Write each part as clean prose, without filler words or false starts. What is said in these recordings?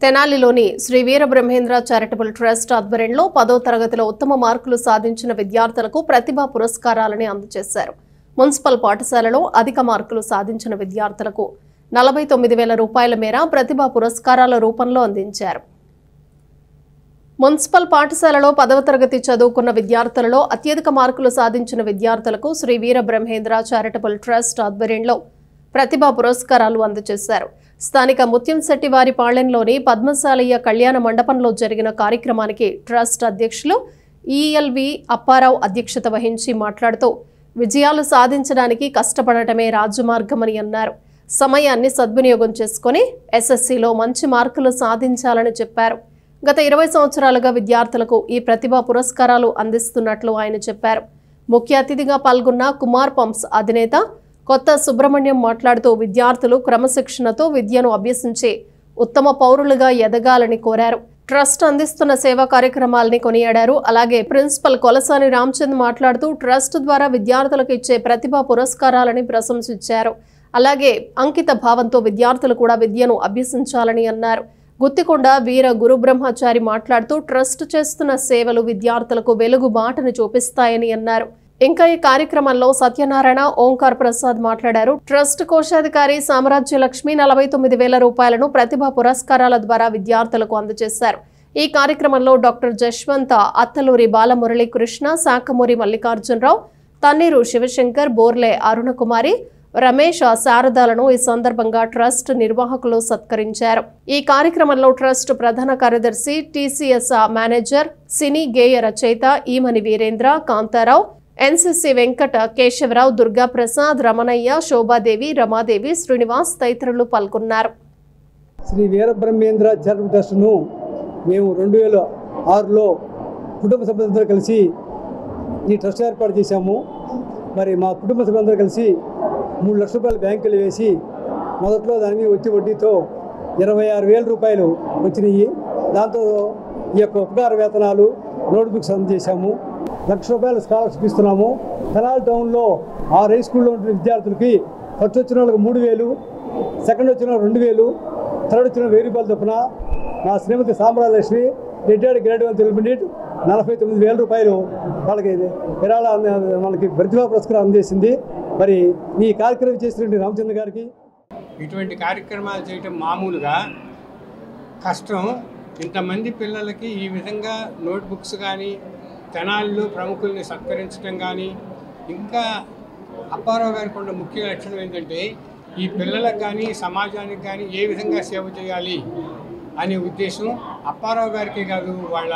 తెనాలిలోని Shri Veerabrahmendra charitable trust ఆధ్వర్యంలో 10వ తరగతిలో ఉత్తమ మార్కులు సాధించిన విద్యార్థులకు ప్రతిభా పురస్కారాలను అందజేశారు. మున్సిపల్ పాఠశాలలో అధిక మార్కులు సాధించిన విద్యార్థులకు 49,000 రూపాయల మేర ప్రతిభా పురస్కారాల రూపంలో అందించారు. మున్సిపల్ పాఠశాలలో 10వ తరగతి చదువుకున్న విద్యార్థులలో అత్యధిక మార్కులు సాధించిన విద్యార్థులకు శ్రీ వీరబ్రహ్మేంద్ర చారిటబుల్ ట్రస్ట్ ఆధ్వర్యంలో ప్రతిభా పురస్కారాలు అందజేశారు. స్థానిక ముత్యంశెట్టివారిపాళెంలోని పద్మశాలయ్య కళ్యాణ మండపంలో జరిగిన కార్యక్రమానికి ట్రస్ట్ అధ్యక్షులు ఈఎల్వి అప్పారావు అధ్యక్షత వహించి మాట్లాడుతూ విజయాలు సాధించడానికి కష్టపడటమే రాజమార్గమని అన్నారు. సమయాన్ని సద్వినియోగం చేసుకుని ఎస్ఎస్సిలో మంచి మార్కులు సాధించాలని చెప్పారు. గత 20 సంవత్సరాలుగా విద్యార్థులకు ఈ ప్రతిభా పురస్కారాలు అందిస్తున్నట్లు ఆయన చెప్పారు. ముఖ్య అతిథిగా పాల్గొన్న కుమార్ పంప్స్ అధినేత కొత్త సుబ్రహ్మణ్యం మాట్లాడుతూ విద్యార్థులు క్రమశిక్షణతో విద్యను అభ్యసించి ఉత్తమ పౌరులుగా ఎదగాలని కోరారు. ట్రస్ట్ అందిస్తున్న సేవా కార్యక్రమాలని కొనియాడారు. అలాగే ప్రిన్సిపల్ కొలసాని రామచంద్ మాట్లాడుతూ ట్రస్ట్ ద్వారా విద్యార్థులకు ఇచ్చే ప్రతిభా పురస్కారాలని ప్రశంసించారు. అలాగే అంకిత భావంతో విద్యార్థులు కూడా విద్యను అభ్యసించాలని అన్నారు. గుత్తికొండ వీర గురుబ్రహ్మచారి మాట్లాడుతూ ట్రస్ట్ చేస్తున్న సేవలు విద్యార్థులకు వెలుగు బాటను చూపిస్తాయని అన్నారు. ఇంకా ఈ కార్యక్రమంలో సత్యనారాయణ, ఓంకార్ ప్రసాద్ మాట్లాడారు. ట్రస్ట్ కోశాధికారి సామ్రాజ్యలక్ష్మి 49,000 రూపాయలను ప్రతిభా పురస్కారాల ద్వారా విద్యార్థులకు అందజేశారు. ఈ కార్యక్రమంలో డాక్టర్ జశ్వంత, అత్తలూరి బాలమురళీకృష్ణ, శాఖమూరి మల్లికార్జునరావు, తన్నీరు శివశంకర్, బోర్లే అరుణకుమారి, రమేష్, శారదాలను ఈ సందర్భంగా ట్రస్ట్ నిర్వాహకులు సత్కరించారు. ఈ కార్యక్రమంలో ట్రస్ట్ ప్రధాన కార్యదర్శి, టీసీఎస్ మేనేజర్, సినీ గేయ రచయిత ఈమని వీరేంద్ర, కాంతారావు, ఎన్సీసీ వెంకట, కేశవరావు, దుర్గాప్రసాద్, రమణయ్య, శోభాదేవి, రమాదేవి, శ్రీనివాస్ తదితరులు పాల్గొన్నారు. శ్రీ వీరబ్రహ్మేంద్ర చారిటబుల్ ట్రస్ట్ను మేము 2006లో కుటుంబ సభ్యులందరూ కలిసి ఈ ట్రస్ట్ ఏర్పాటు చేశాము. మరి మా కుటుంబ సభ్యులందరూ కలిసి 3 లక్షల రూపాయలు బ్యాంకులు వేసి మొదట్లో దాని మీద వచ్చి వడ్డీతో 26,000 రూపాయలు వచ్చినాయి. దాంతో ఈ యొక్క ఉపకార వేతనాలు, నోట్బుక్స్ అందజేశాము. 1,00,000 రూపాయలు స్కాలర్షిప్ ఇస్తున్నాము. తెనాలి టౌన్లో 6 హై స్కూల్లో ఉంటున్న విద్యార్థులకి ఫస్ట్ వచ్చిన వాళ్ళకి 3,000, సెకండ్ వచ్చిన 2,000, థర్డ్ వచ్చిన 1,000 రూపాయలు చొప్పున మా శ్రీమతి సామ్రాజ్యలక్ష్మి రిటైర్డ్ గ్రేడ్ 1 తెలుగు పండిట్ 49,000 రూపాయలు వాళ్ళకి విరాళ మనకి ప్రతిభా పురస్కారం అందజేసింది. మరి ఈ కార్యక్రమం చేసినటువంటి రామచంద్ర గారికి ఇటువంటి కార్యక్రమాలు చేయటం మామూలుగా కష్టం. ఇంతమంది పిల్లలకి ఈ విధంగా నోట్బుక్స్ కానీ, తెనాలిలో ప్రముఖుల్ని సత్కరించడం కానీ, ఇంకా అప్పారావు గారికి ఉన్న ముఖ్య లక్షణం ఏంటంటే ఈ పిల్లలకు కానీ సమాజానికి కానీ ఏ విధంగా సేవ చేయాలి అనే ఉద్దేశం అప్పారావు గారికి కాదు, వాళ్ళ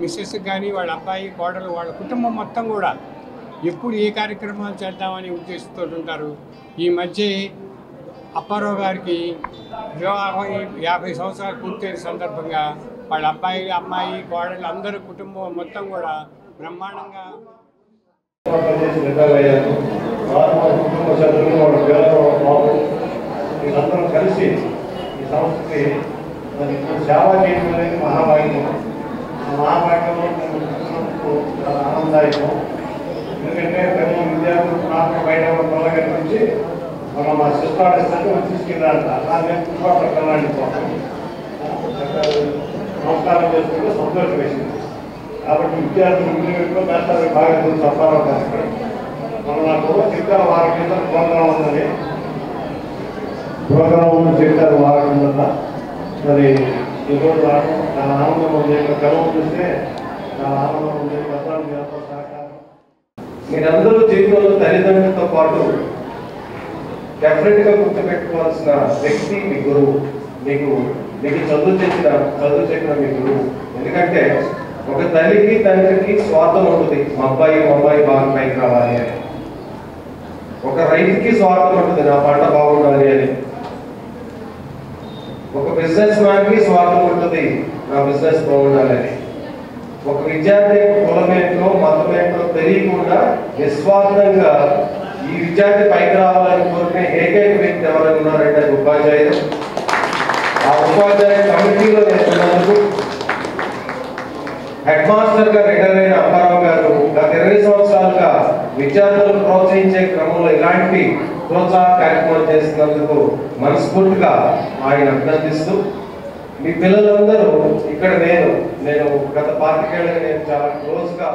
మిస్సెస్కి కానీ, వాళ్ళ అబ్బాయి, కోడలు, వాళ్ళ కుటుంబం మొత్తం కూడా ఎప్పుడు ఏ కార్యక్రమాలు చేద్దామనే ఉద్దేశంతో ఉంటారు. ఈ మధ్య అప్పారావు గారికి వివాహం 50 సంవత్సరాలు పూర్తయిన సందర్భంగా వాళ్ళ అబ్బాయి, అమ్మాయి, కోడలు అందరూ కుటుంబం మొత్తం కూడా బ్రహ్మాండంగా కలిసి ఈ సంస్థకి సేవా చేయడం అనేది మహాభాగ్యం. మహాభాగ్యంలో చాలా ఆనందదాయకం. ఎందుకంటే పిల్లలు విద్యార్థులు నాకు బయట పిల్లల నుంచి మనం మా సిస్టర్ ఇస్తాను తీసుకెళ్ళాలంట. అలాగే చుట్టుపక్కల పిల్లలాంటి కోసం నమస్కారం చేసుకుంటే సంతోషం వేసింది. కాబట్టి విద్యార్థులు ఇంట్లో మేస్తారు బాగా తెలుసు అప్పారావు గారికి. మనం నాకు చెప్తారు వారి కింద ప్రోగ్రాం ఉందని, ప్రోగ్రాం చెప్తారు వారి కింద. మరి ఈరోజు రావడం చాలా ఆనందం ఉంది. గర్వం చూస్తే చాలా ఆనందం ఉంది. సహకారం మీరందరూ జీవితంలో తల్లిదండ్రులతో పాటు డెఫినెట్గా గుర్తుపెట్టుకోవాల్సిన వ్యక్తి మీ గురువు. మీకు చదువు చెప్పిన మీ గురువు. ఎందుకంటే ఒక తల్లికి తండ్రికి స్వార్థం ఉంటుంది, మా అబ్బాయి బాగా పైకి రావాలి అని. ఒక రైతుకి స్వార్థం ఉంటుంది, నా పంట బాగుండాలి అని. ఒక బిజినెస్ మ్యాన్కి స్వార్థం ఉంటుంది, నా బిజినెస్ బాగుండాలి అని. ఒక విద్యార్థి కులమేంటో మతమేంటో తెలియకుండా నిస్వార్థంగా ఈ విద్యార్థి పైకి రావాలని కోరుకునే ఏకైక వ్యక్తి ఎవరైనా ఉన్నారంటే ఉపాధ్యాయులు. ఆ ఉపాధ్యాయ కమిటీలో నేర్చుకున్నందుకు హెడ్ మాస్టర్ గా రిటైర్ అయిన అప్పారావు గారు గత 20 సంవత్సరాలుగా విద్యార్థులను ప్రోత్సహించే క్రమంలో ఇలాంటి ప్రోత్సాహ కార్యక్రమాలు చేస్తున్నందుకు మనస్ఫూర్తిగా ఆయన అభినందిస్తూ మీ పిల్లలందరూ ఇక్కడ నేను గత 25 ఏళ్ళుగా నేను చాలా క్లోజ్గా